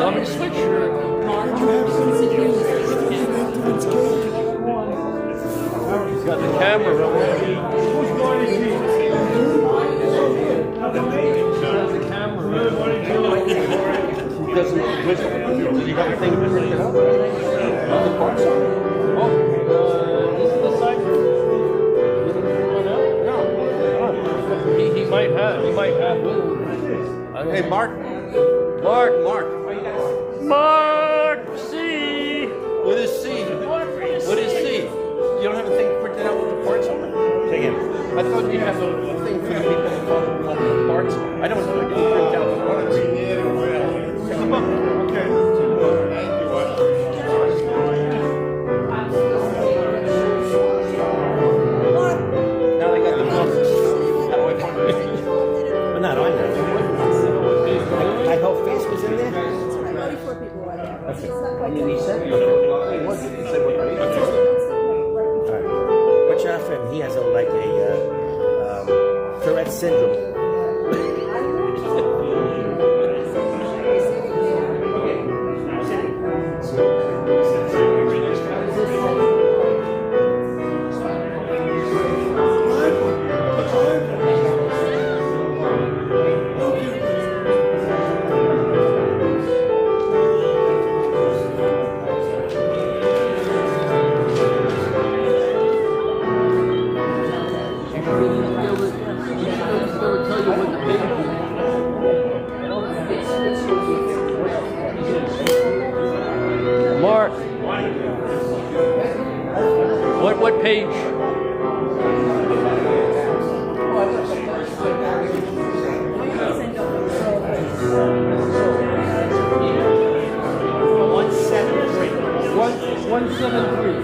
want me to switch? He's got the camera rolling. Who's going to see? There's the camera rolling. He doesn't whistle. Does he have a thing to pick it up? Oh, this is the side room. He might have. Hey, Mark. Mark. C. What is C? What is C? You don't have a thing printed out with the parts on it? Say again. I thought you had a thing for the people who talk about the parts. I don't know. I didn't print out the parts. Come on. Okay. Now they got the books. How do I find it? Well, not on there. My whole face was in there? Okay. And then he said, he said what page? Watch out for him. He has like a Tourette syndrome. Mark, what page? One seven three.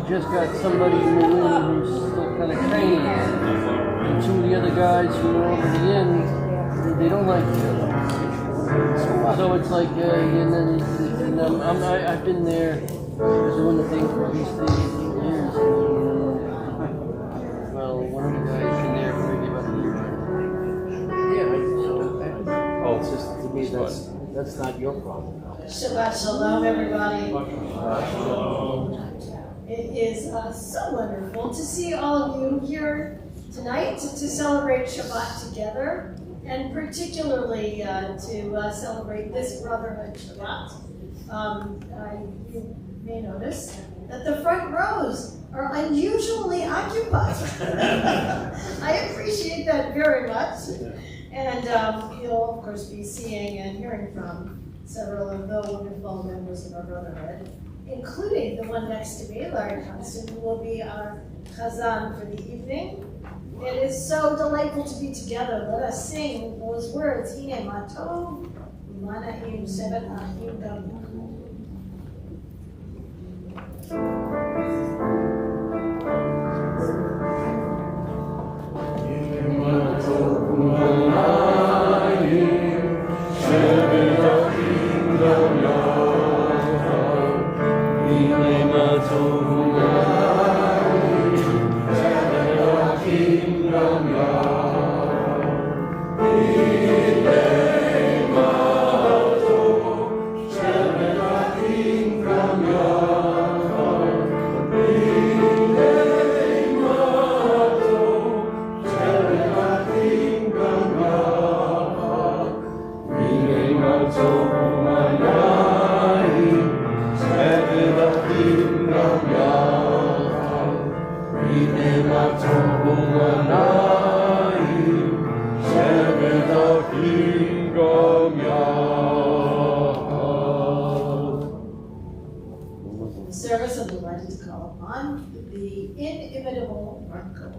Just got somebody in the room who's still kind of training, and two of the other guys who are over the end, they don't like each other. So it's like, and I've been there doing the thing for at least 18 years. Well, one of the guys been there for maybe about a year. Oh, it's just to me that's not your problem. Shabbat shalom, everybody. It is so wonderful to see all of you here tonight to celebrate Shabbat together, and particularly to celebrate this Brotherhood Shabbat. You may notice that the front rows are unusually occupied. I appreciate that very much. And you'll, of course, be seeing and hearing from several of the wonderful members of our Brotherhood, including the one next to me, Larry Constant, who will be our chazan for the evening. It is so delightful to be together. Let us sing those words. Hine ma tov, u'mana'im shevet achim gam. The service of the delighted to call upon the inimitable Marco.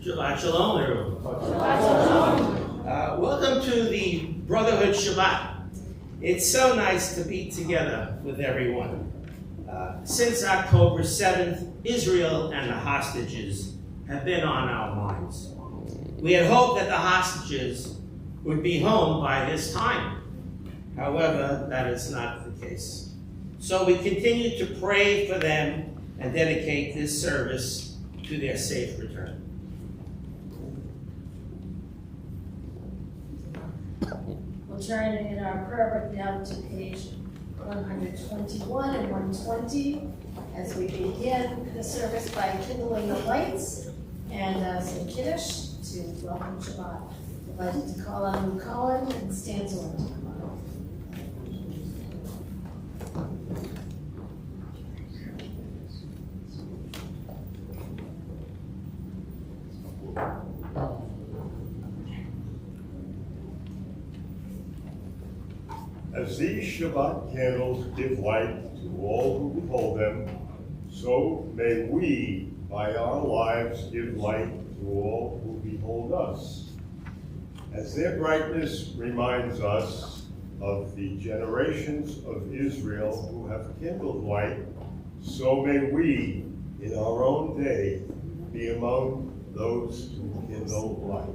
Shabbat Shalom, everyone. Shabbat Shalom. Welcome to the Brotherhood Shabbat. It's so nice to be together with everyone. Since October 7th, Israel and the hostages have been on our minds. We had hoped that the hostages would be home by this time. However, that is not the case. So we continue to pray for them and dedicate this service to their safe return. We'll turn in our prayer book now to page 121 and 120 as we begin the service by kindling the lights and some Kiddush to welcome Shabbat. I'd like to call on Cohen and stanza one. As these Shabbat candles give light to all who behold them, so may we, by our lives, give light to all who behold us. As their brightness reminds us of the generations of Israel who have kindled light, so may we, in our own day, be among those who kindle light.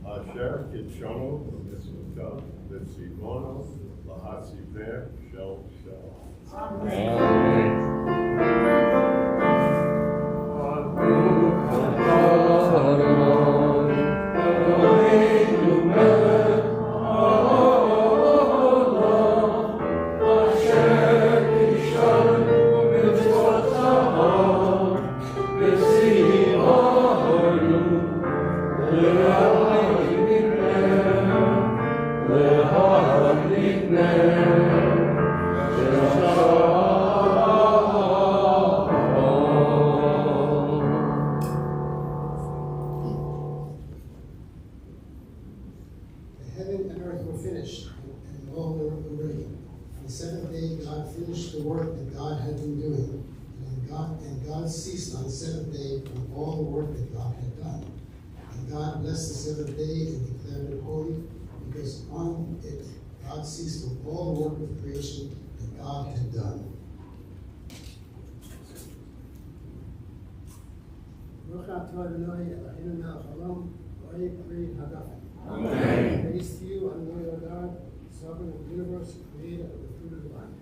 Asher kitshonu v'mitzvotav v'tzivonu l'hatziver shel shel. Amen. God blessed the seventh day and declared it holy, because on it God ceased from all the work of creation that God had done. Amen. Praise to you, Lord God, sovereign of the universe, creator of the fruit of the vine.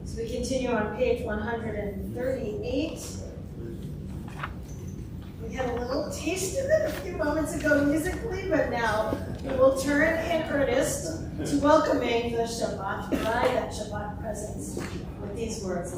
So we continue on page 138. We had a little taste of it a few moments ago musically, but now we will turn in earnest to welcoming the Shabbat bride, that Shabbat presence, with these words.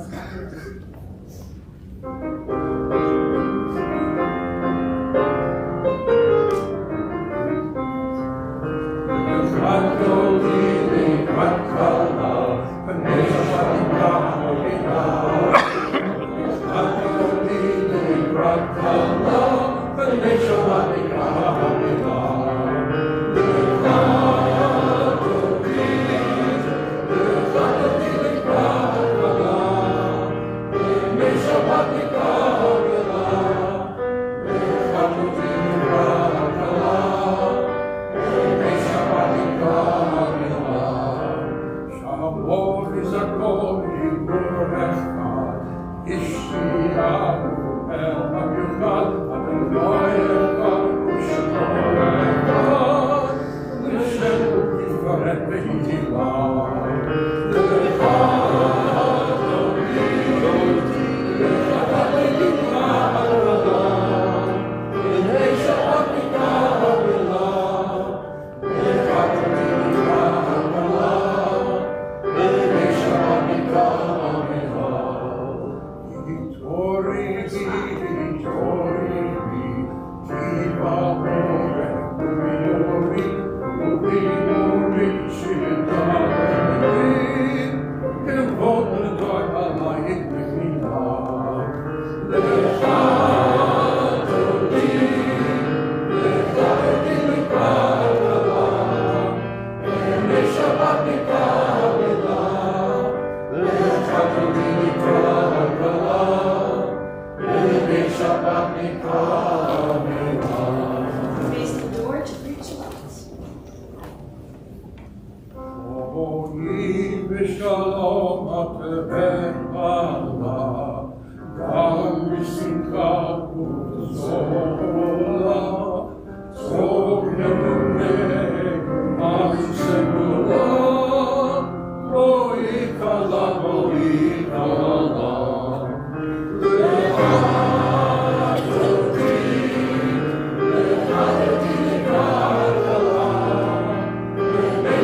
Face the door to preach Shabbat.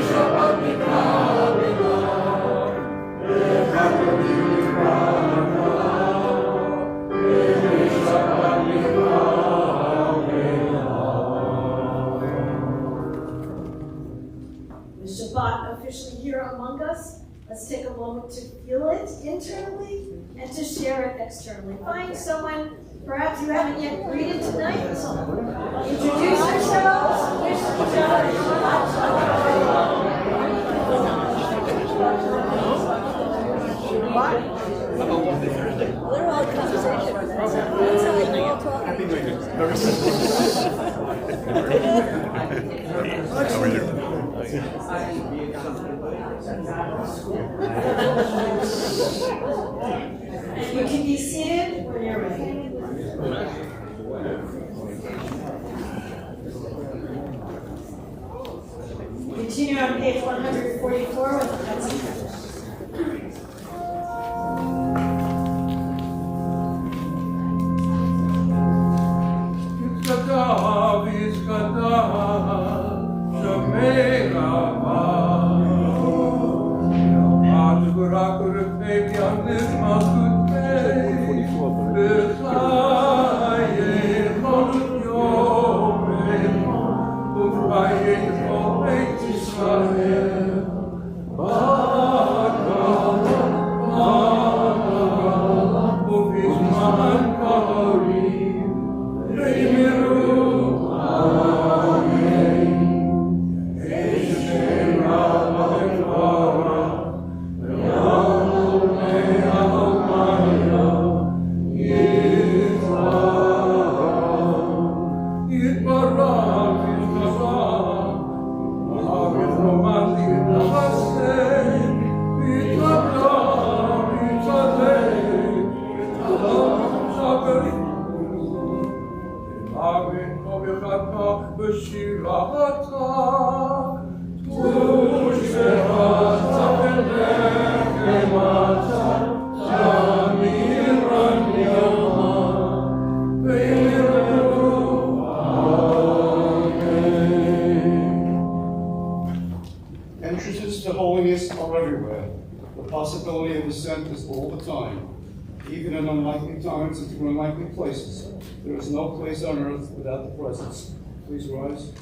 Shabbat officially here among us, let's take a moment to feel it internally and to share it externally. Find someone perhaps you haven't yet greeted tonight. Introduce yourselves. Wish each other We're all conversation. That's how we all talk. How are you? You can be seated when you're ready. Continue on page 144 with the Hudson Church. Entrances to holiness are everywhere. The possibility of ascent is all the time, even in unlikely times and to unlikely places. There is no place on earth without the presence. Please rise.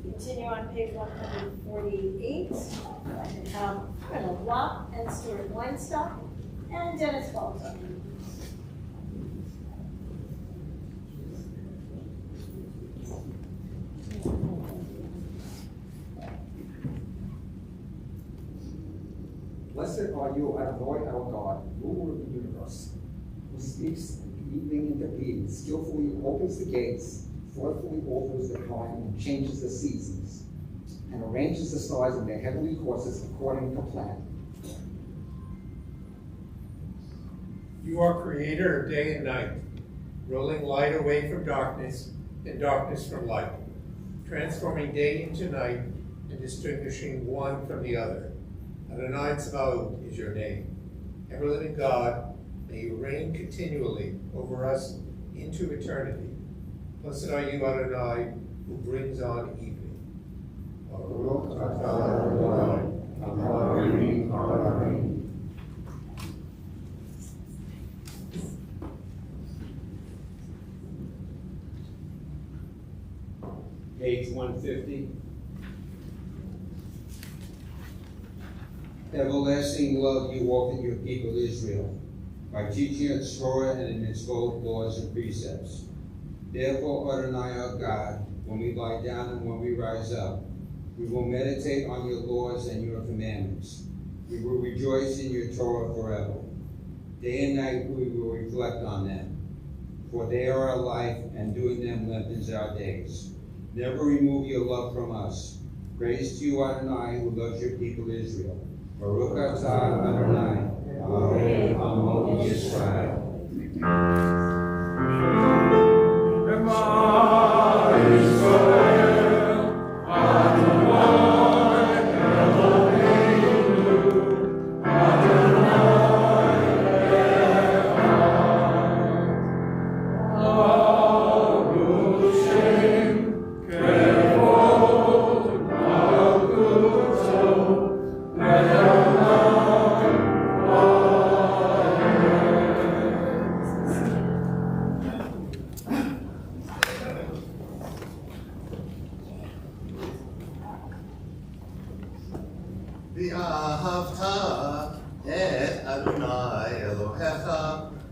Continue on page 148. Colonel Watt and Stuart Weinstock and Dennis Balton. Blessed are you, Adonai, our God, ruler of the universe, who speaks the evening intervenes, skillfully opens the gates, thoughtfully alters the time, and changes the seasons, and arranges the stars in their heavenly courses according to plan. You are creator of day and night, rolling light away from darkness and darkness from light, transforming day into night and distinguishing one from the other. Adonai Tzvaot is your name. Ever-living God, may you reign continually over us into eternity. Blessed are you, Adonai, who brings on evening. Page 150. Everlasting love you offer your people Israel by teaching its Torah and its both laws and precepts. Therefore, Adonai our God, when we lie down and when we rise up, we will meditate on your laws and your commandments. We will rejoice in your Torah forever. Day and night we will reflect on them, for they are our life, and doing them lengthens our days. Never remove your love from us. Praise to you, Adonai, who loves your people Israel. Baruch atah Adonai, Elohei Amo Yisrael. Adonai, Eloheinu,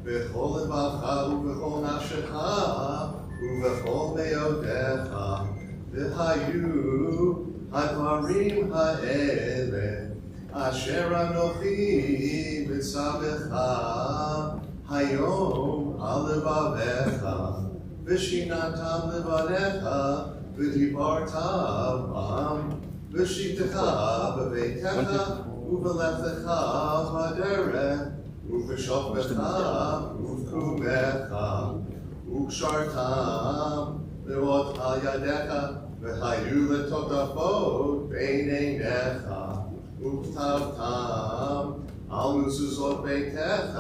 בכל לבבך ובכל נפשך ובכל מאודיך, והיו הדברים האלה אשר אנוכי מצווך היום על לבביך, ושיננתם לבניך ודיברת בם, בשיטתך בביתך ובלכתך בדרך ובשוכבך ובקומך, וקשרתם לאות על ידיך, והיו לטוטפות בין עיניך, וכתבתם על מזוזות ביתך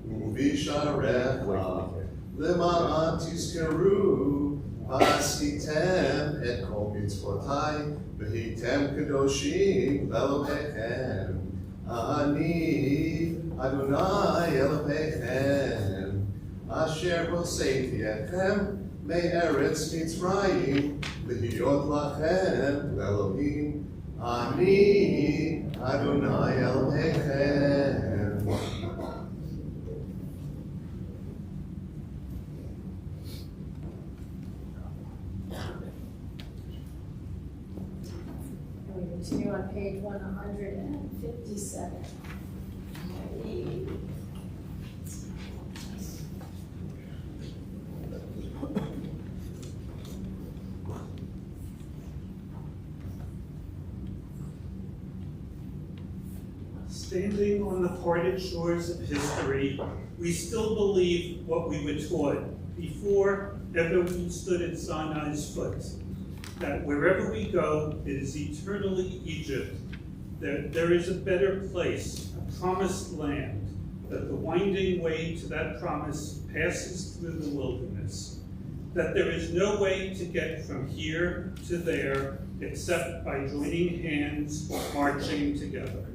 ובשעריך, למען תזכרו ועשיתם את כל מצוותיי, והייתם קדושים לאלוהיכם. אני אדוני אלוהיכם, אשר הוצאתי אתכם מארץ מצרים, להיות לכם לאלוהים. אני אדוני אלוהיכם. We continue on page 157. Standing on the parted shores of history, we still believe what we were taught before ever we stood at Sinai's foot, that wherever we go, it is eternally Egypt, that there is a better place, a promised land, that the winding way to that promise passes through the wilderness, that there is no way to get from here to there except by joining hands, marching together.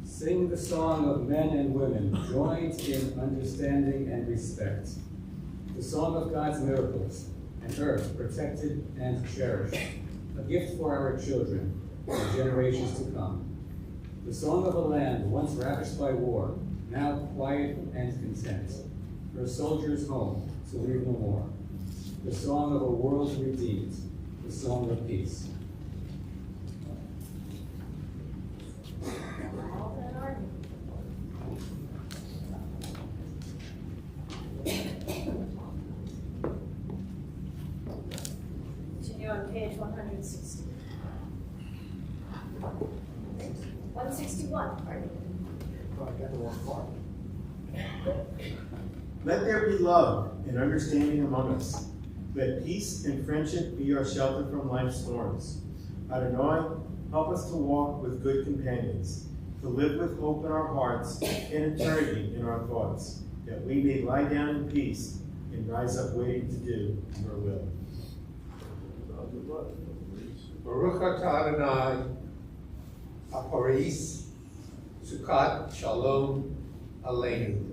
Sing the song of men and women, joined in understanding and respect. The song of God's miracles, an earth protected and cherished, a gift for our children and generations to come. The song of a land once ravished by war, now quiet and content, for a soldier's home to leave no more. The song of a world redeemed, the song of peace. Continue on page 160. 161, pardon. Let there be love and understanding among us. Let peace and friendship be our shelter from life's storms. Adonai, help us to walk with good companions, to live with hope in our hearts and eternity in our thoughts, that we may lie down in peace and rise up waiting to do your will. Baruch atah Adonai, Aparis, Sukkot Shalom Aleinu.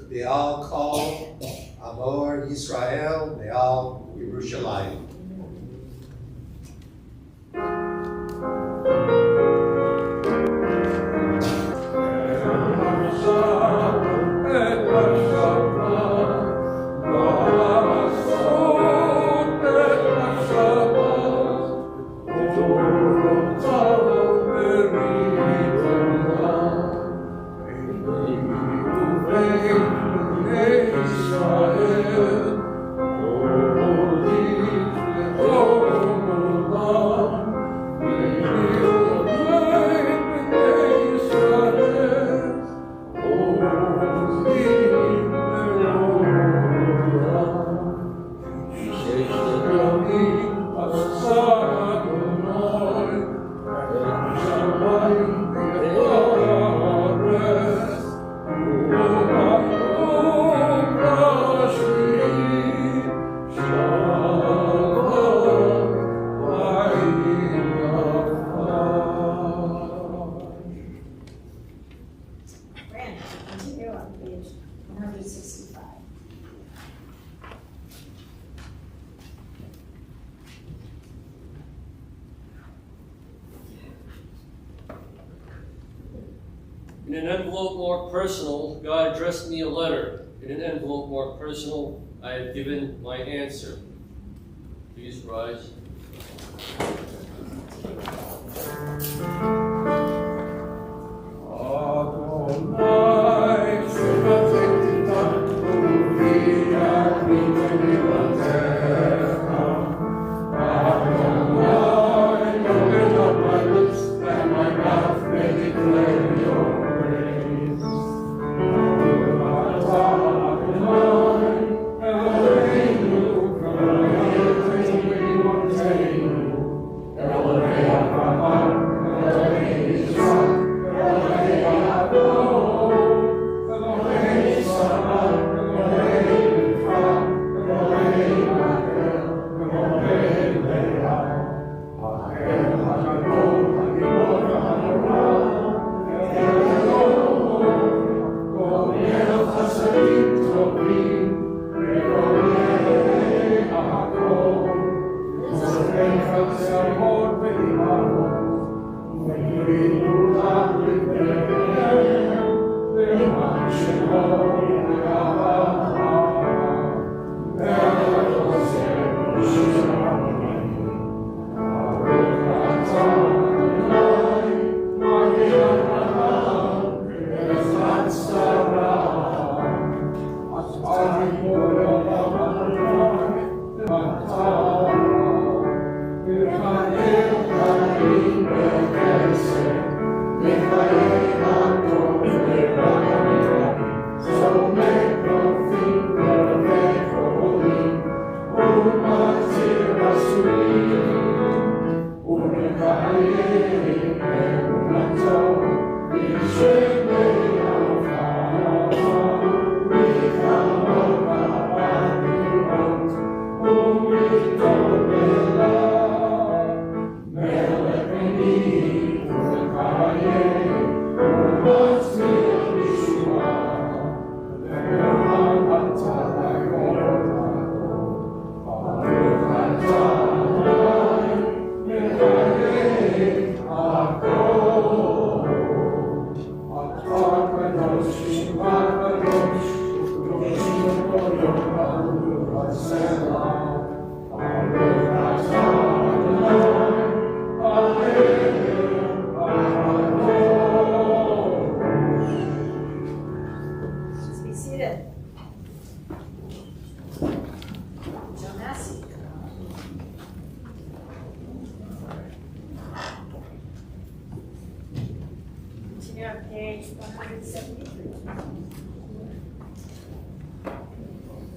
Be'al Kol Amor Yisrael, Be'al Yerushalayim. In an envelope more personal, God addressed me a letter. In an envelope more personal, I have given my answer. Please rise.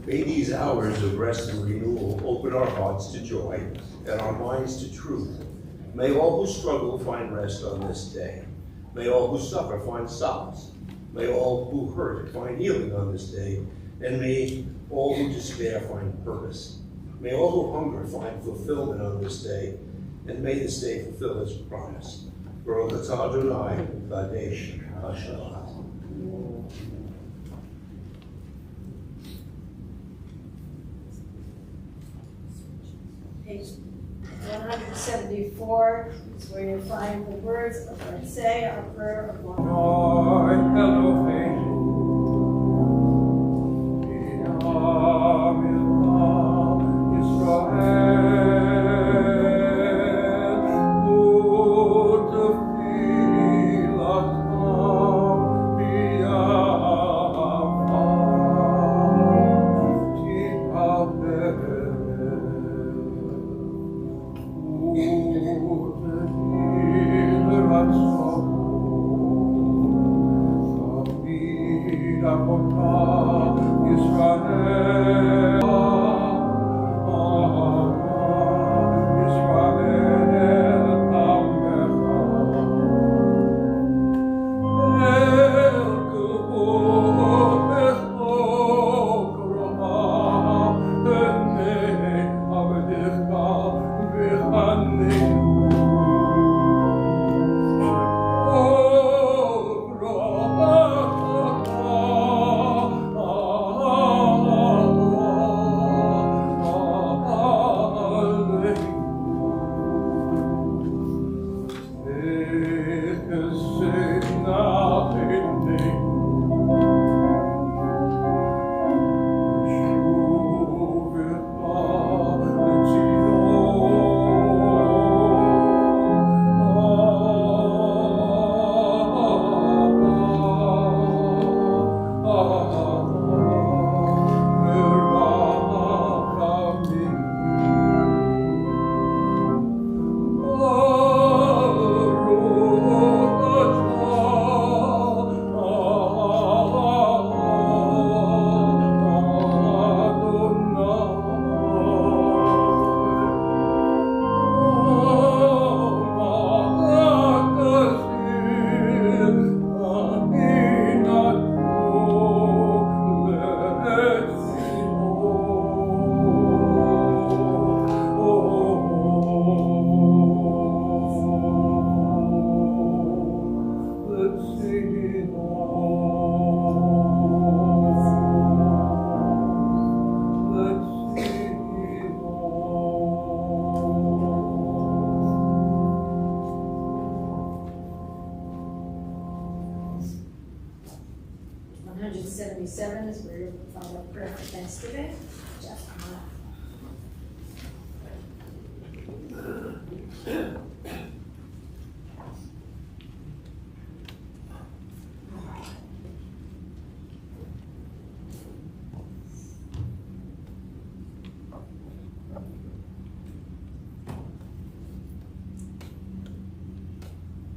May these hours of rest and renewal open our hearts to joy and our minds to truth. May all who struggle find rest on this day. May all who suffer find solace. May all who hurt find healing on this day. And may all who despair find purpose. May all who hunger find fulfillment on this day. And may this day fulfill its promise. Baruch atah Adonai, Kadesh HaShabbat. Page 174 is where you find the words of our say, our prayer of one. Is where you'll find a prayer for Thanksgiving. Jeff, come on.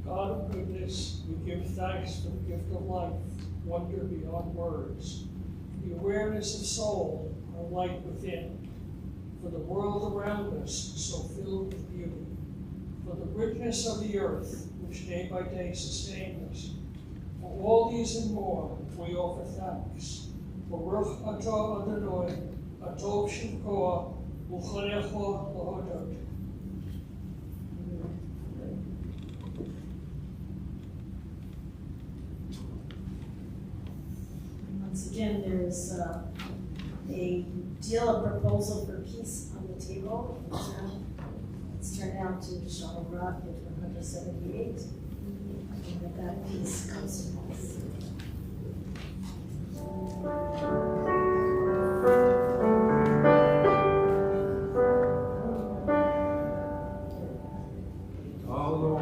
God of goodness, we give thanks for the gift of life, wonder beyond words, the awareness of soul, our light within, for the world around us so filled with beauty, for the richness of the earth, which day by day sustains us. For all these and more, we offer thanks. Baruch atah Adonai, atov shivkoah, uchanecho lahodot. Once again, there is a deal, a proposal for peace on the table. It's turned out to Shalom Rock at 178. And that peace comes to pass. Oh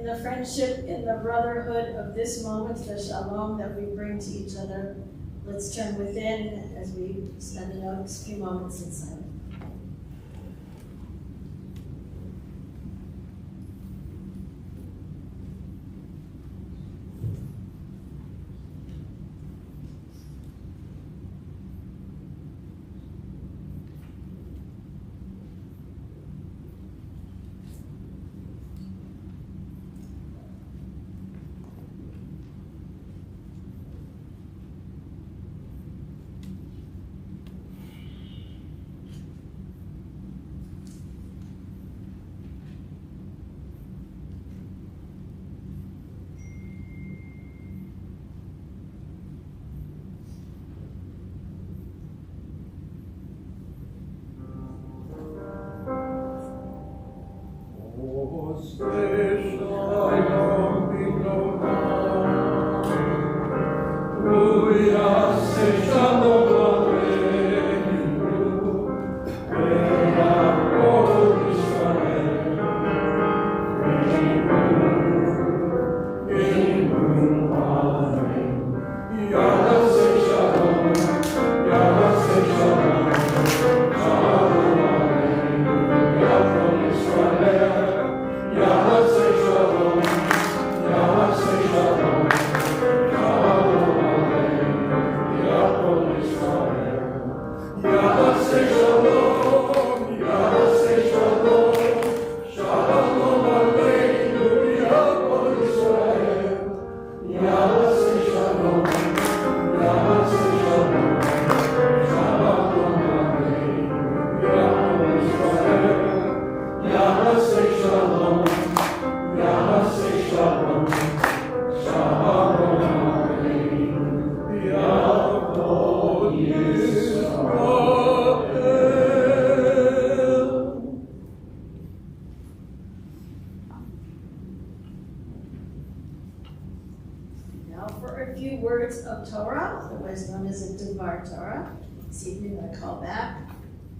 the friendship, in the brotherhood of this moment, the shalom that we bring to each other. Let's turn within as we spend the next few moments in silence.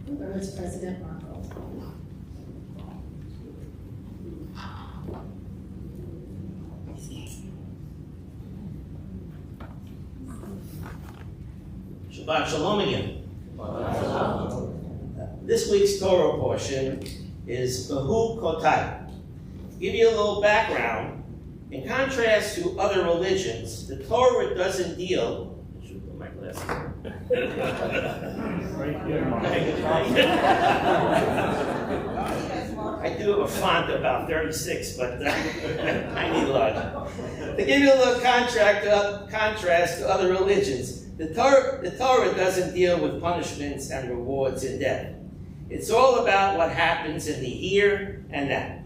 Brotherhood's President Marco. Shabbat Shalom again. This week's Torah portion is Behu Kotai. To give you a little background, in contrast to other religions, the Torah doesn't deal. I should put my glasses on. I do have a font about 36, but I need large. To give you a little contrast to other religions, the Torah doesn't deal with punishments and rewards in death. It's all about what happens in the here and now.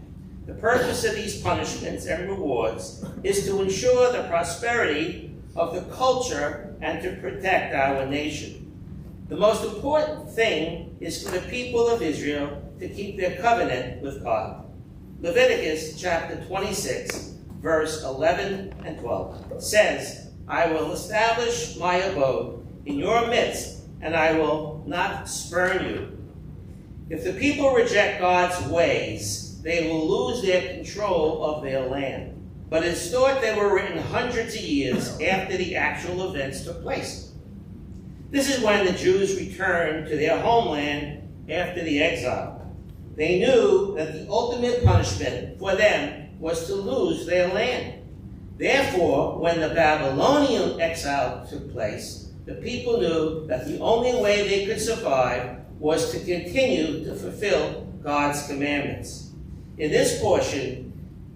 The purpose of these punishments and rewards is to ensure the prosperity of the culture and to protect our nation. The most important thing is for the people of Israel to keep their covenant with God. Leviticus chapter 26, verse 11 and 12 says, I will establish my abode in your midst, and I will not spurn you. If the people reject God's ways, they will lose their control of their land. But it's thought they were written hundreds of years after the actual events took place. This is when the Jews returned to their homeland after the exile. They knew that the ultimate punishment for them was to lose their land. Therefore, when the Babylonian exile took place, the people knew that the only way they could survive was to continue to fulfill God's commandments. In this portion,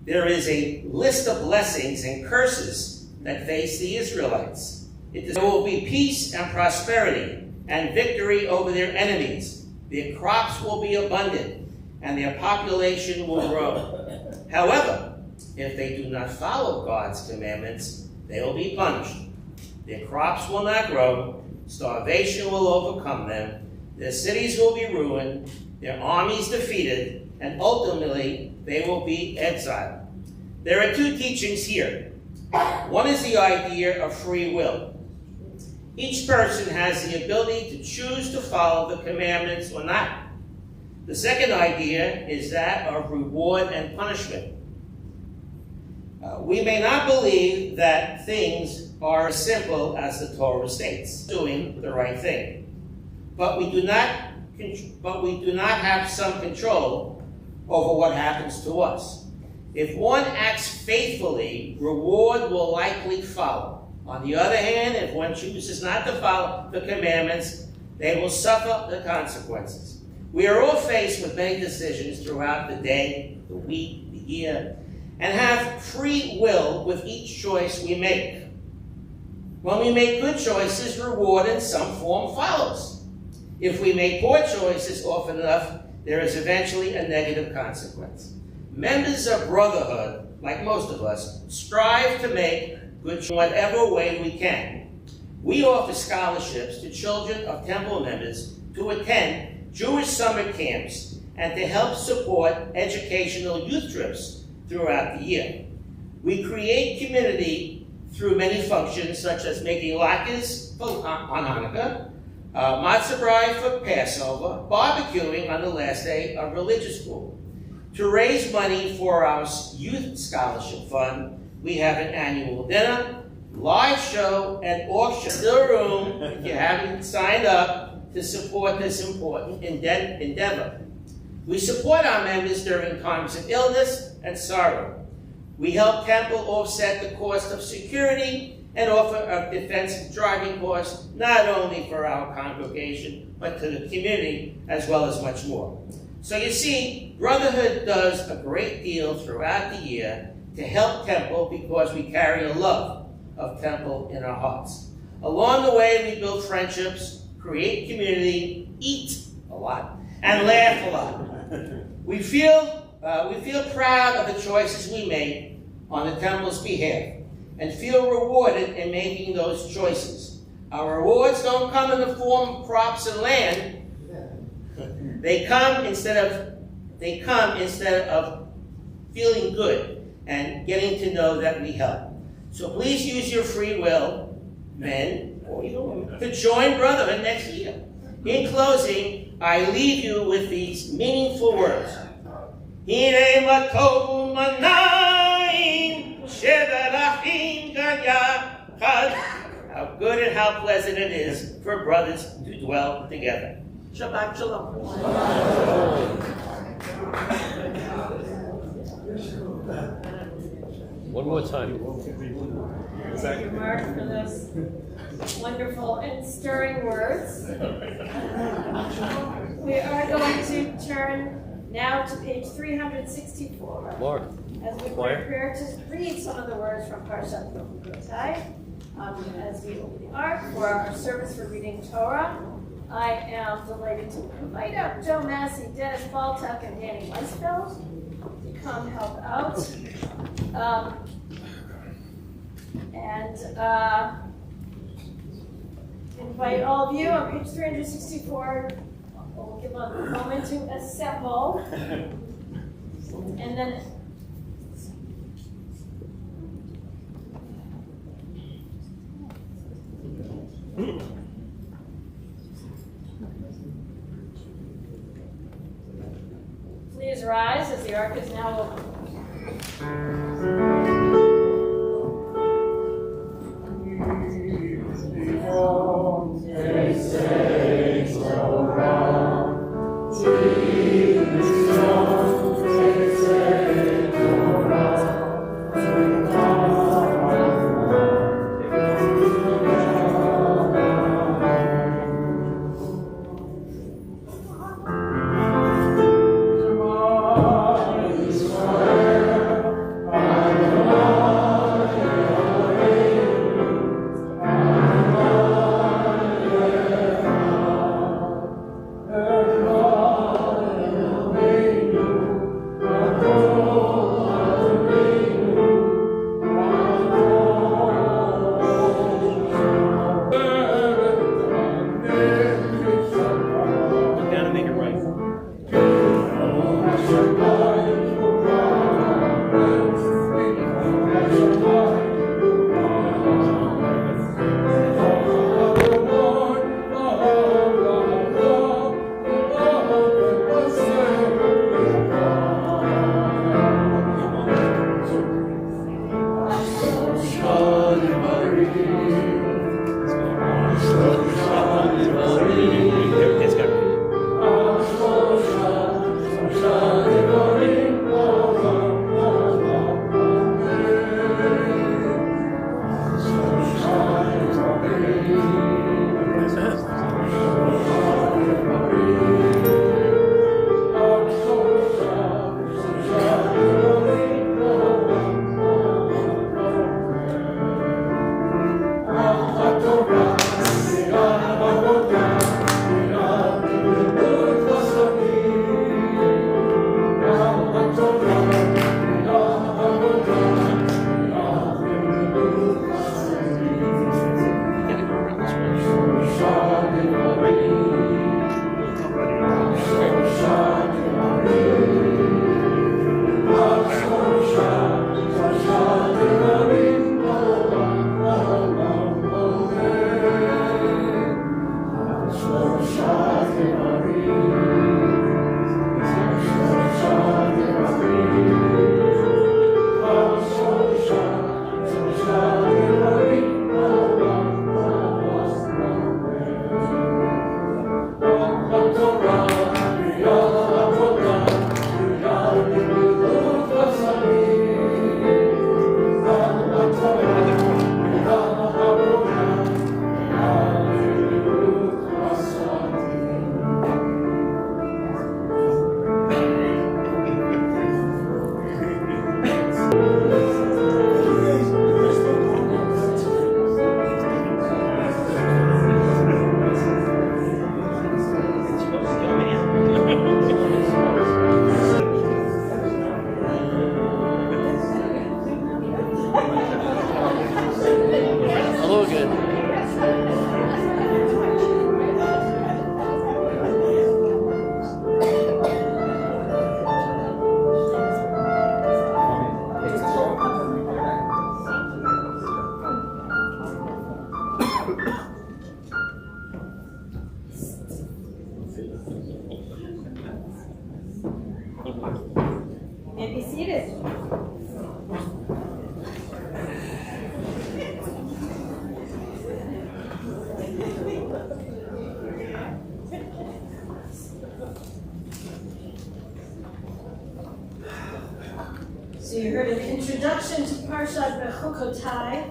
there is a list of blessings and curses that face the Israelites. There will be peace and prosperity and victory over their enemies. Their crops will be abundant and their population will grow. However, if they do not follow God's commandments, they will be punished. Their crops will not grow, starvation will overcome them, their cities will be ruined, their armies defeated, and ultimately they will be exiled. There are two teachings here. One is the idea of free will. Each person has the ability to choose to follow the commandments or not. The second idea is that of reward and punishment. We may not believe that things are as simple as the Torah states, doing the right thing. But we do not have some control over what happens to us. If one acts faithfully, reward will likely follow. On the other hand, if one chooses not to follow the commandments, they will suffer the consequences. We are all faced with many decisions throughout the day, the week, the year, and have free will with each choice we make. When we make good choices, reward in some form follows. If we make poor choices often enough, there is eventually a negative consequence. Members of Brotherhood, like most of us, strive to make good choices in whatever way we can. We offer scholarships to children of temple members to attend Jewish summer camps and to help support educational youth trips throughout the year. We create community through many functions, such as making latkes on Hanukkah, matzah brei for Passover, barbecuing on the last day of religious school. To raise money for our youth scholarship fund, we have an annual dinner, live show, and auction. Still room if you haven't signed up to support this important endeavor. We support our members during times of illness and sorrow. We help Temple offset the cost of security and offer a defensive driving course, not only for our congregation, but to the community, as well as much more. So you see, Brotherhood does a great deal throughout the year to help Temple because we carry a love of Temple in our hearts. Along the way, we build friendships, create community, eat a lot, and laugh a lot. We feel proud of the choices we make on the Temple's behalf and feel rewarded in making those choices. Our rewards don't come in the form of crops and land. They come instead of feeling good and getting to know that we help. So please use your free will, men or even women, to join Brotherhood next year. In closing, I leave you with these meaningful words. Hine matovu manayim sheberachim ganyachad. How good and how pleasant it is for brothers to dwell together. Shabbat shalom. One more time. Thank you, Mark, for those wonderful and stirring words. We are going to turn now to page 364. Mark. As we prepare to read some of the words from Parshat Hyde, as we open the ark for our service for reading Torah, I am delighted to invite up Joe Massey, Dennis Baltuck, and Danny Weisfeld to come help out. Invite all of you on page 364. We'll give a moment to assemble. And then please rise as the ark is now open. Amen. may be seated. So you heard an introduction to Parshat Bechukotai.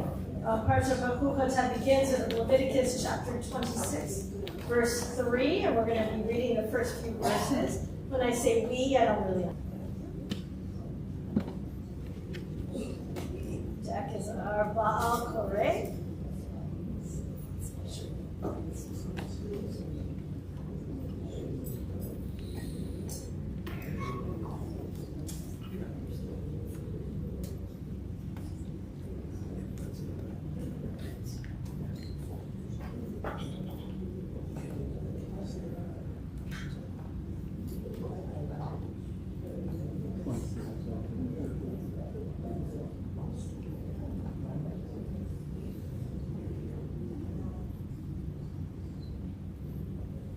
Parshat Bechukotai begins in Leviticus chapter 26, verse 3, and we're going to be reading the first few verses. When I say we, I don't really know. Jack is our Baal Koreh.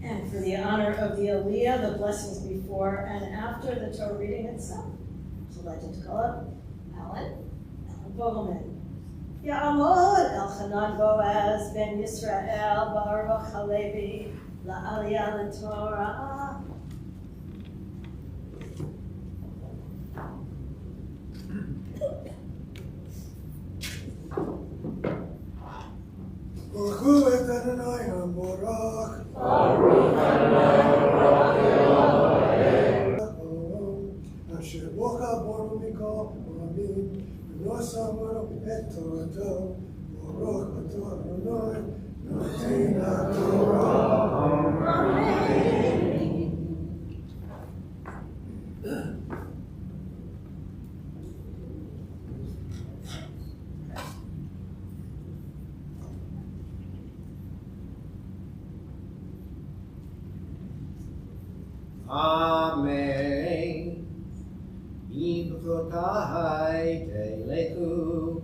And for the honor of the Aliyah, the blessings before and after the Torah reading itself. So legend to call up Alan Vogelman. Ya'amod Elchanan Boaz ben Yisrael Baruch Halevi la'aliyah l'Torah. Baruch Adonai Baruch. Baruch Adonai Asher bocha bonu mikol olamim v'lo samaro et torato Baruch atah Adonai noten haTorah. Amen. Amen. Mitzvotai telechu,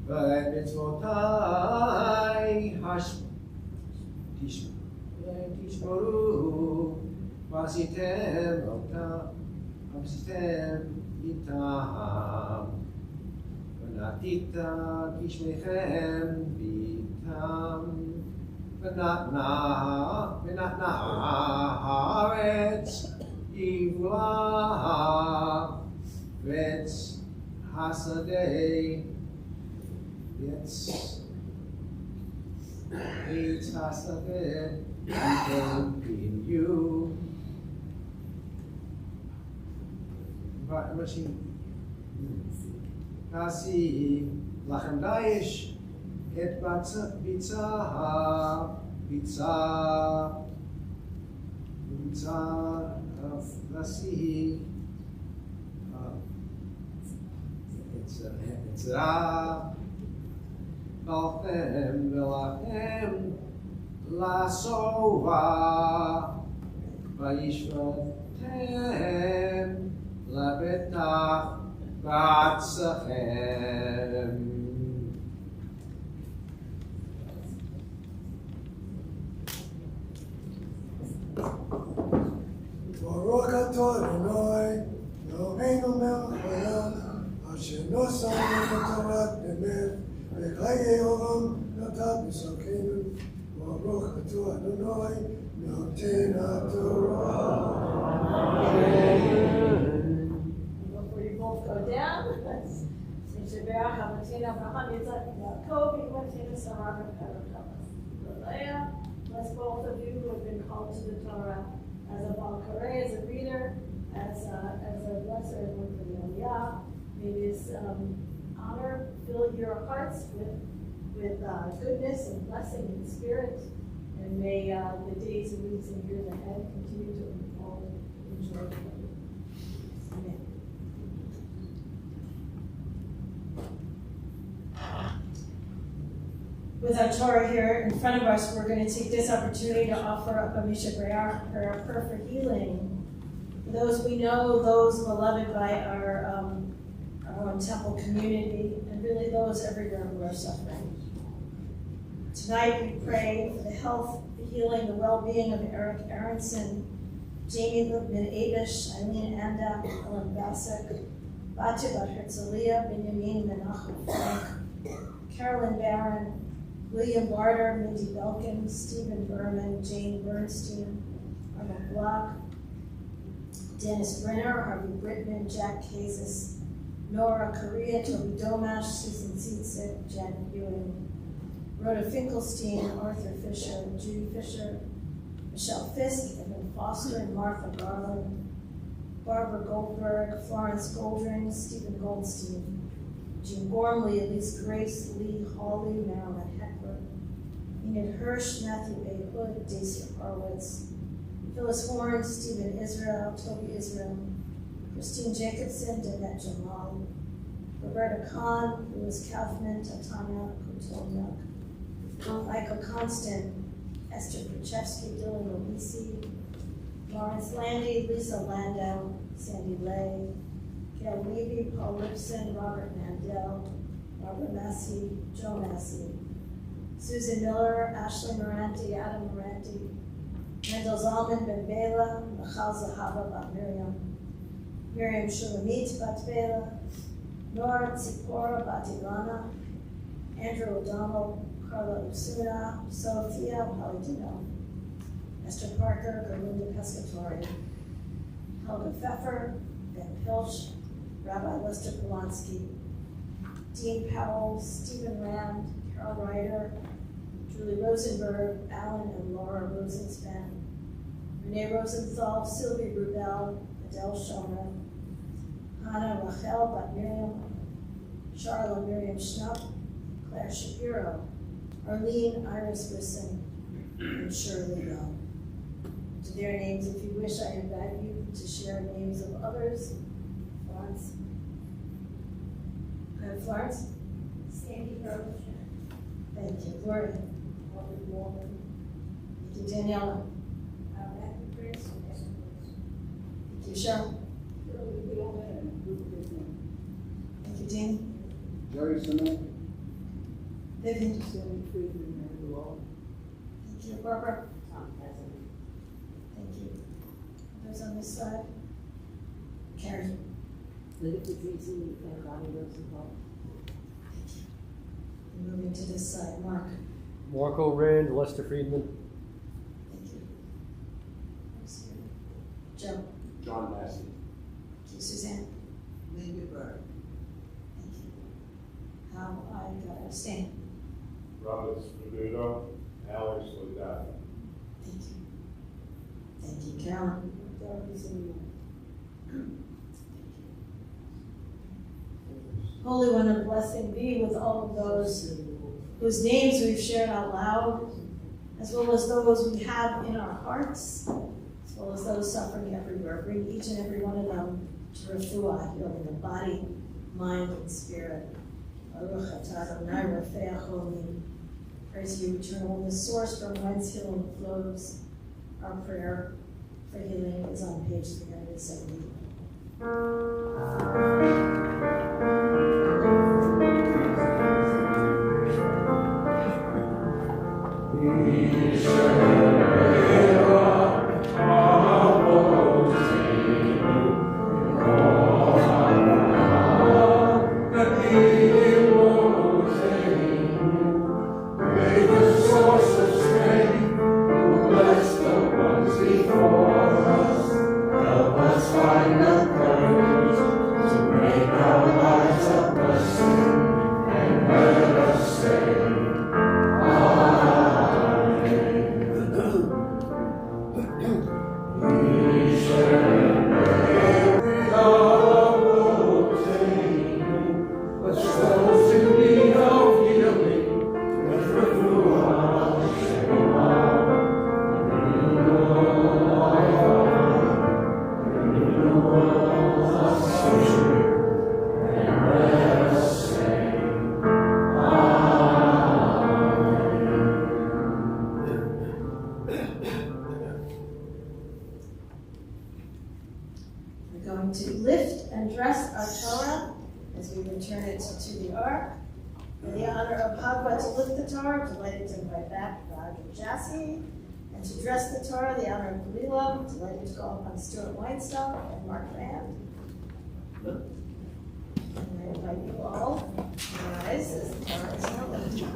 v'mitzvotai tishmoru, v'asitem itam, v'natita kishmechem bitam. V'natna haaretz yivla v'etz hasadeh v'etz hasadeh yitem in you. Kasi lachem dayish et bitza nasi it's ra balchem velachem la sova vayishvatem la betach batzachem. Baruch atah Adonai, Eloheinu melech haolam, asher nosah lanu Torah emet, v'chayei olam natan b'sarkenu. Baruch atah Adonai, noten haTorah. Before you both go down, let's say Shabbat, Hamatina, Abraham, Yitzhak, Yaakov, Yitzhak, Sarah, and bless both of you who have been called to the Torah as a Baal Koreh, as a reader, as a blesser, and one for the Aliyah. May this honor fill your hearts with goodness and blessing and spirit, and may the days and weeks and years ahead continue to unfold in joy. Amen. With our Torah here in front of us, we're going to take this opportunity to offer up a Misha prayer for healing. Those we know, those beloved by our own temple community, and really those everywhere who are suffering. Tonight we pray for the health, the healing, the well-being of Eric Aronson, Jamie Lipman Abish, Eileen Anda, Ellen Bassek, Batya Bat Herzliya, Benjamin Menachem Frank, Carolyn Barron, William Barter, Mindy Belkin, Stephen Berman, Jane Bernstein, Arnold Block, Dennis Brenner, Harvey Brittman, Jack Kazis, Nora Correa, Toby Domash, Susan Zietzig, Janet Ewing, Rhoda Finkelstein, Arthur Fisher, Judy Fisher, Michelle Fisk, Evan Foster, and Martha Garland, Barbara Goldberg, Florence Goldring, Stephen Goldstein, Jean Gormley, Elise Grace, Lee Hawley, Marilyn Heckler, Enid Hirsch, Matthew A. Hood, Daisy Horowitz, Phyllis Horn, Stephen Israel, Toby Israel, Christine Jacobson, Danette Jamal, Roberta Kahn, Louis Kaufman, Tatanya Kotoniuk, Michael Constant, Esther Krachevsky, Dylan Lobisi, Lawrence Landy, Lisa Landau, Sandy Lay, Gail Levy, Paul Lipson, Robert Mandel, Barbara Massey, Joe Massey, Susan Miller, Ashley Moranti, Adam Moranti, Mendel Zalman Ben Bela, Michal Zahava Bat Miriam, Miriam Shulamit Bat Bela, Nora Tzipora Bat Ilana, Andrew O'Donnell, Carla Usuna, Sophia Palladino, Esther Parker, Gerlinda Pescatori, Helga Pfeffer, Ben Pilch, Rabbi Lester Polanski, Dean Powell, Stephen Rand, Carol Ryder, Julie Rosenberg, Alan and Laura Rosenspan, Renee Rosenthal, Sylvie Rubel, Adele Schoner, Hannah Rachel Bat Miriam, Charla Miriam Schnupp, Claire Shapiro, Arlene Iris Risson, and Shirley Young. To their names, if you wish, I invite you to share names of others. Florence. Go ahead, Florence. Sandy Rose. Thank you. Gloria. Robert Walden. Thank you, Daniela. Matthew Prince. Thank you, Cheryl. Thank you, Dean. Jerry Simon. Vivian. Sandy Friedman, Mary Law. Thank you, Barbara. Thank you. Those on this side. Karen. Lydia Patrici and Connie Rosenthal. Moving to this side, Mark. Marco Rand, Lester Friedman. Thank you. Joe. John Massey. Thank you, Suzanne. Linda Bird. Thank you. How I got abstain. Robert Spadino, Alex Ledad. Thank you. Thank you, Carolyn. Holy One, a blessing be with all of those whose names we've shared out loud, as well as those we have in our hearts, as well as those suffering everywhere. Bring each and every one of them to refuah, healing of body, mind, and spirit. Baruch atah Adonai Rafeach Olam. Praise you, eternal, the source from whence healing flows. Our prayer for healing is on page 370. and to dress the Torah, the honor of Galila, to let it go upon Stuart Weinstock and Mark Rand. And I invite you all to rise as the Torah is now lifted.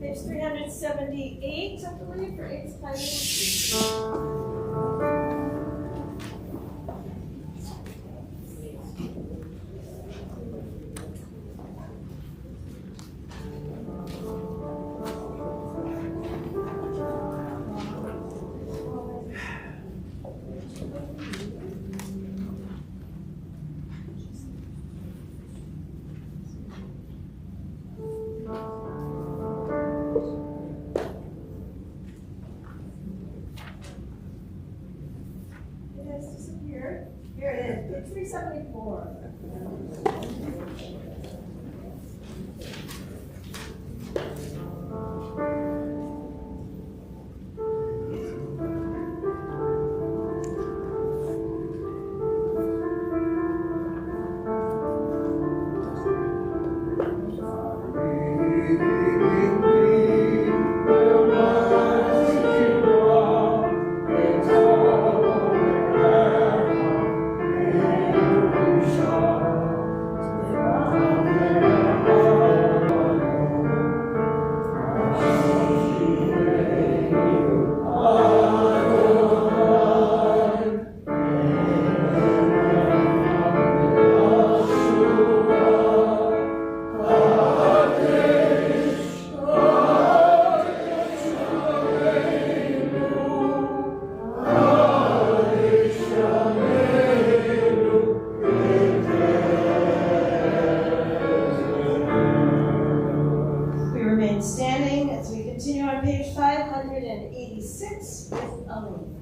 Page 378, I believe, for 8th Hyde. It has disappeared. Here it is, 374. We remain standing as we continue on page 586 with Aline.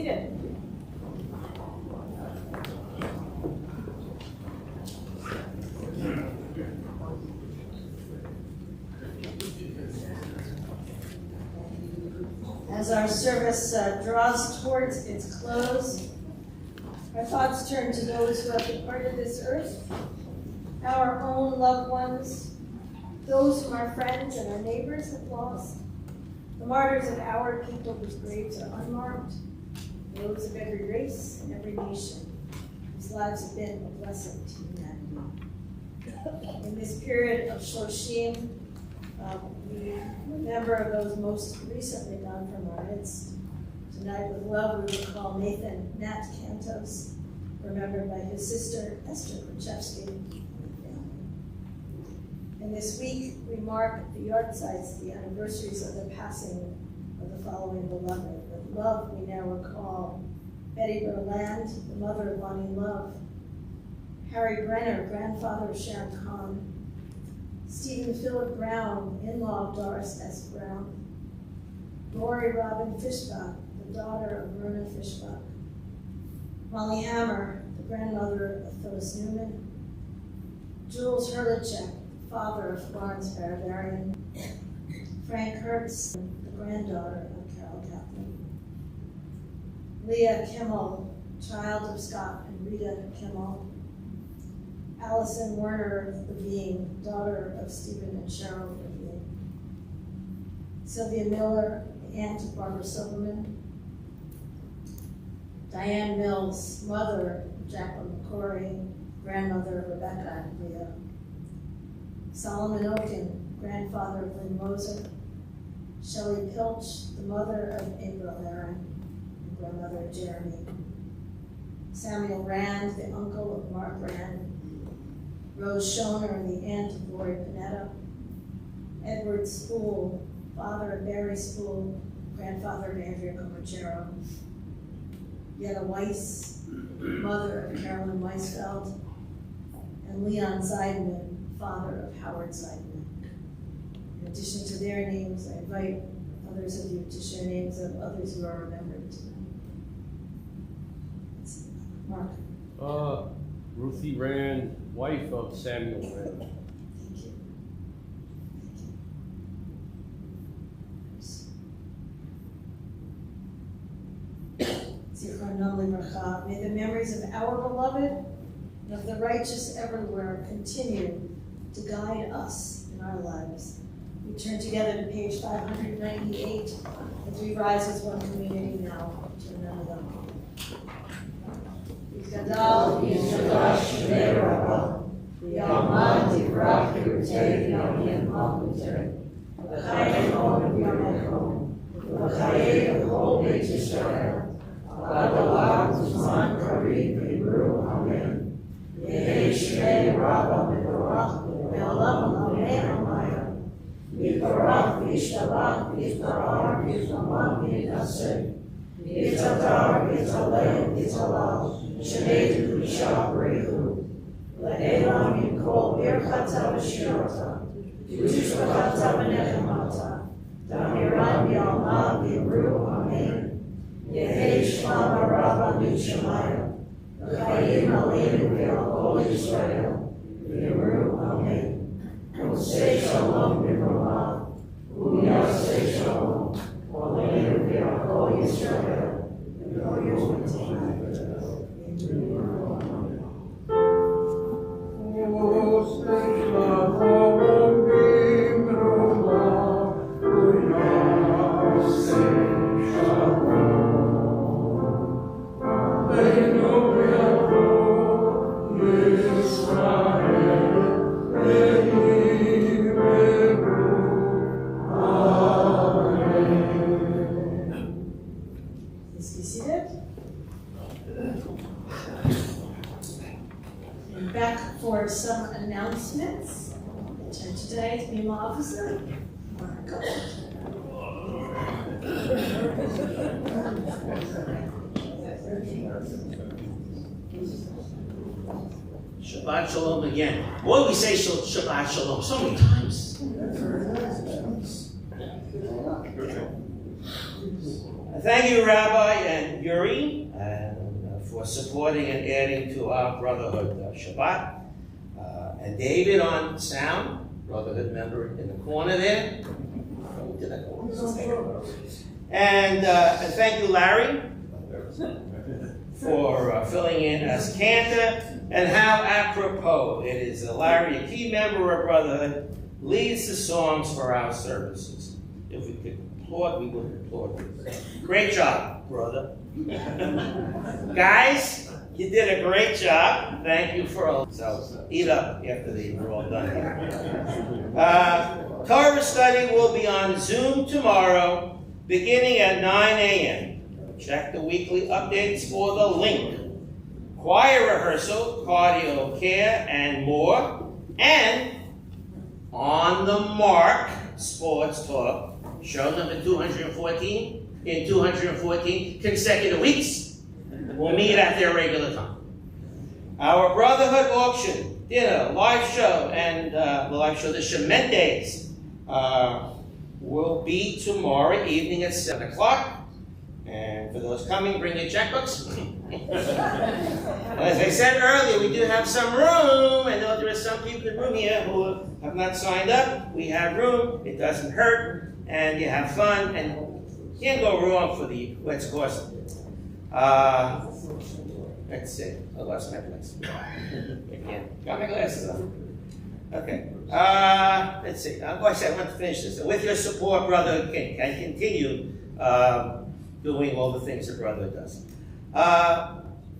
seated. As our service draws towards its close, our thoughts turn to those who have departed this earth, our own loved ones, those whom our friends and our neighbors have lost, the martyrs of our people whose graves are unmarked, those of every race and every nation whose lives have been a blessing to humanity. In this period of Shoshim, we remember those most recently gone from our midst. Tonight, with love, we recall Nathan Nat Cantos, remembered by his sister Esther Krachevsky and family. And this week, we mark the yahrzeits, the anniversaries of the passing of the following beloved. With love, we now recall Betty Berland, the mother of Bonnie Love, Harry Brenner, grandfather of Sharon Kahn, Stephen Philip Brown, in-law of Doris S. Brown, Lori Robin Fishbach, the daughter of Verna Fishbach, Molly Hammer, the grandmother of Phyllis Newman, Jules Hurlichek, father of Florence Baravarian, Frank Hertz, the granddaughter of Carol Kaplan, Leah Kimmel, child of Scott and Rita Kimmel, Allison Werner Levine, daughter of Stephen and Cheryl Levine, Sylvia Miller, aunt of Barbara Silverman, Diane Mills, mother of Jacqueline McCory, grandmother of Rebecca and Leah, Solomon Oken, grandfather of Lynn Moser, Shelley Pilch, the mother of April Aaron, and grandmother of Jeremy, Samuel Rand, the uncle of Mark Rand, Rose Schoner, the aunt of Lori Panetta, Edward Spool, father of Barry Spool, grandfather of Andrea Comachero, Yetta Weiss, mother of Carolyn Weisfeld, and Leon Seidman, father of Howard Seidman. In addition to their names, I invite others of you to share names of others who are remembered tonight. Mark. Ruthie Rand, wife of Samuel Rand. Thank you. May the memories of our beloved and of the righteous everywhere continue to guide us in our lives. We turn together to page 598 as we rise as one community now to remember them. Gadal Yishadash Rabba, Yamad Yivrach Yurtei Yamim Malkuter, L'chaim Om Yamecho, L'chaim Kol Beit Yisrael, L'adalah Zman Karim V'Ibru Amen, Yehi Shrei Rabba Mevorach, Me'olam Amen Amaya, Yivorach V'Yishtabach V'Yitparar V'Yitlaman V'Yitnaseh, V'Yitadar V'Yitaleh V'Yitalal, Shnei Kedusha B'Reichu, Le'elam Yimkol Birchata V'Shirota, V'Tishbachata V'Nechemata, Damiran B'Yalma V'Yimru Amen, Yehei Shema Barabba B'Shemayim, L'chaim Aleinu V'Al Kol Yisrael, V'Yimru Amen, Osei Shalom B'Romah, U'Yasei Shalom, Aleinu V'Al Kol Yisrael, V'Yimru Amen. Please be seated. And back for some announcements. Turn to tonight's BEMA officer, Mark. Shabbat Shalom again. Boy, we say Shabbat Shalom so many times. Thank you, Rabbi, and Yuri for supporting and adding to our Brotherhood Shabbat. And David on sound, Brotherhood member in the corner there. And thank you, Larry, for filling in as cantor. And how apropos it is that Larry, a key member of Brotherhood, leads the songs for our services. If we could applaud, we would applaud. Great job, brother. Guys, you did a great job. Thank you for so eat up after we're all done here. Torah study will be on Zoom tomorrow, beginning at 9 a.m. Check the weekly updates for the link. Choir rehearsal, cardio care, and more. And On the Mark Sports Talk, show number 214, in 214 consecutive weeks. We'll meet at their regular time. Our Brotherhood auction, dinner, live show, and the live show, the Shemet Days, will be tomorrow evening at 7 o'clock. And for those coming, bring your checkbooks. As I said earlier, we do have some room. I know there are some people in the room here who have not signed up. We have room. It doesn't hurt. And you have fun. And you can't go wrong for the West Coast. Let's see. I lost my place. Again. Got my glasses on. Okay. Let's see. Like I said, I want to finish this. With your support, Brother, can continue doing all the things that Brotherhood does.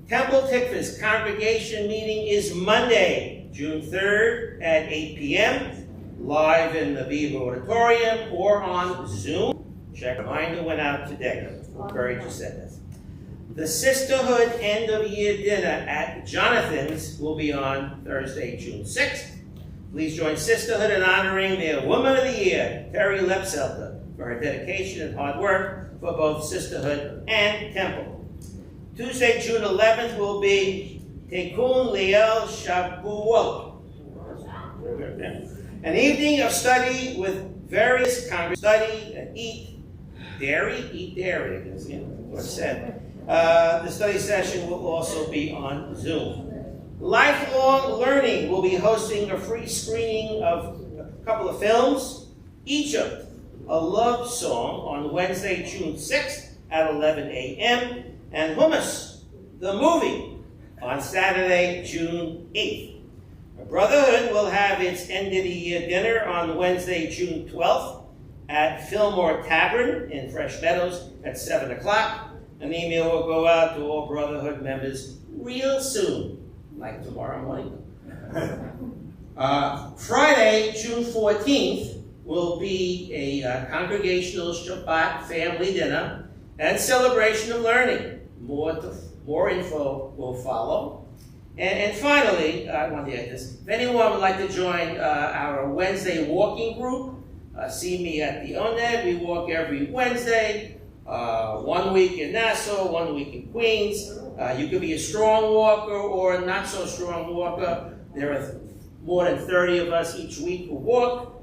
Temple Tikvah's congregation meeting is Monday, June 3rd at 8 p.m. live in the Viva Auditorium or on Zoom. Check reminder went out today. Encourage you said this. The Sisterhood end of year dinner at Jonathan's will be on Thursday, June 6th. Please join Sisterhood in honoring their Woman of the Year, Terry Lepselter, for her dedication and hard work for both Sisterhood and Temple. Tuesday, June 11th will be Tekun Liel Shavuot, an evening of study with various congregations. Study and eat dairy, I guess, what's said. The study session will also be on Zoom. Lifelong Learning will be hosting a free screening of a couple of films. Egypt, a love song, on Wednesday, June 6th at 11 a.m. And Hummus, the movie, on Saturday, June 8th. Brotherhood will have its end-of-the-year dinner on Wednesday, June 12th at Fillmore Tavern in Fresh Meadows at 7 o'clock. An email will go out to all Brotherhood members real soon, like tomorrow morning. Friday, June 14th, will be a congregational Shabbat family dinner and celebration of learning. More info will follow. And finally, I want to add this. If anyone would like to join our Wednesday walking group, see me at the ONED. We walk every Wednesday, 1 week in Nassau, 1 week in Queens. You could be a strong walker or a not so strong walker. There are more than 30 of us each week who walk.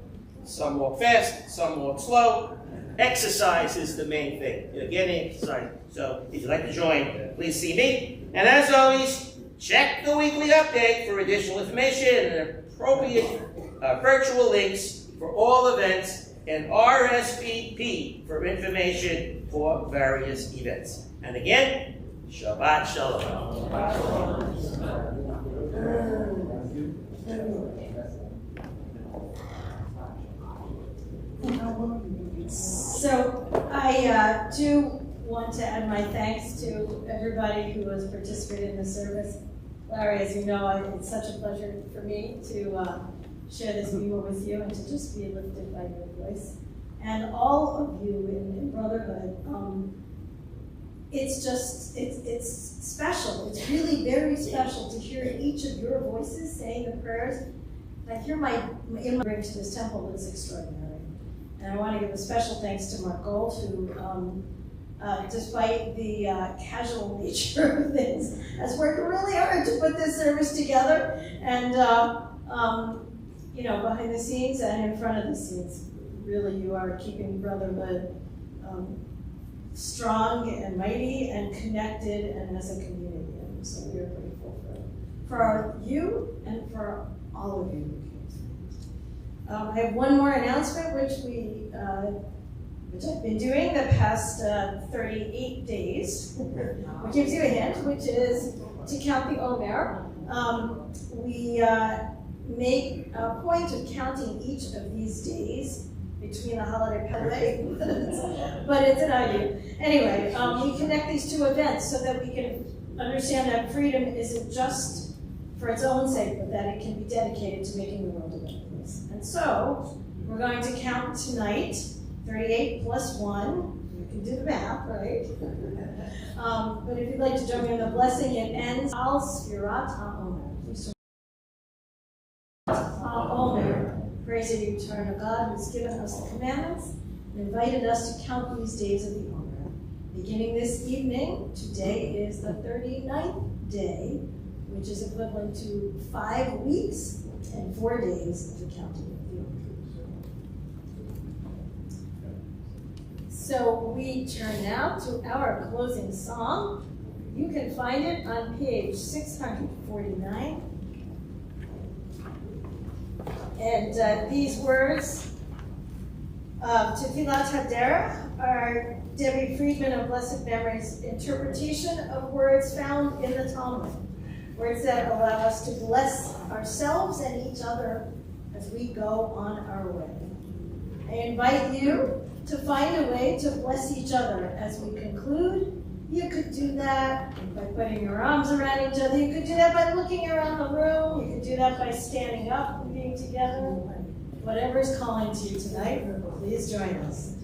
Some walk fast, some walk slow. Exercise is the main thing. You're getting exercise. So if you'd like to join, please see me. And as always, check the weekly update for additional information and appropriate virtual links for all events, and RSVP for information for various events. And again, Shabbat Shalom. So I do want to add my thanks to everybody who has participated in the service. Larry, as you know, it's such a pleasure for me to share this meal with you and to just be lifted by your voice. And all of you in Brotherhood, it's special. It's really very special to hear each of your voices saying the prayers. I hear my bring to this temple is extraordinary. And I want to give a special thanks to Mark Gold, who, despite the casual nature of things, has worked really hard to put this service together. And, behind the scenes and in front of the scenes, really you are keeping Brotherhood strong and mighty and connected and as a community. And so we are grateful for you and for all of you who came tonight. I have one more announcement, which I've been doing the past 38 days, which gives you a hint, which is to count the Omer. We make a point of counting each of these days between the holiday period, but it's an idea. Anyway, we connect these two events so that we can understand that freedom isn't just for its own sake, but that it can be dedicated to making the world a better place. And so, we're going to count tonight, 38 plus 1. You can do the math, right? But if you'd like to join me in the blessing, it ends Al Sfirat HaOmer. Please join HaOmer. Praise the eternal God who has given us the commandments and invited us to count these days of the Omer. Beginning this evening, today is the 39th day, which is equivalent to 5 weeks and 4 days of the counting of the Omer. So we turn now to our closing song. You can find it on page 649. And these words of Tefillat HaDerech are Debbie Friedman of Blessed Memory's interpretation of words found in the Talmud, words that allow us to bless ourselves and each other as we go on our way. I invite you to find a way to bless each other as we conclude. You could do that by putting your arms around each other. You could do that by looking around the room. You could do that by standing up and being together. Whatever is calling to you tonight, please join us.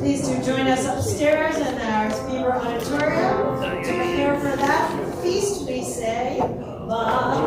Please do join us upstairs in our Beaver Auditorium. To prepare for that feast, we say, Bye.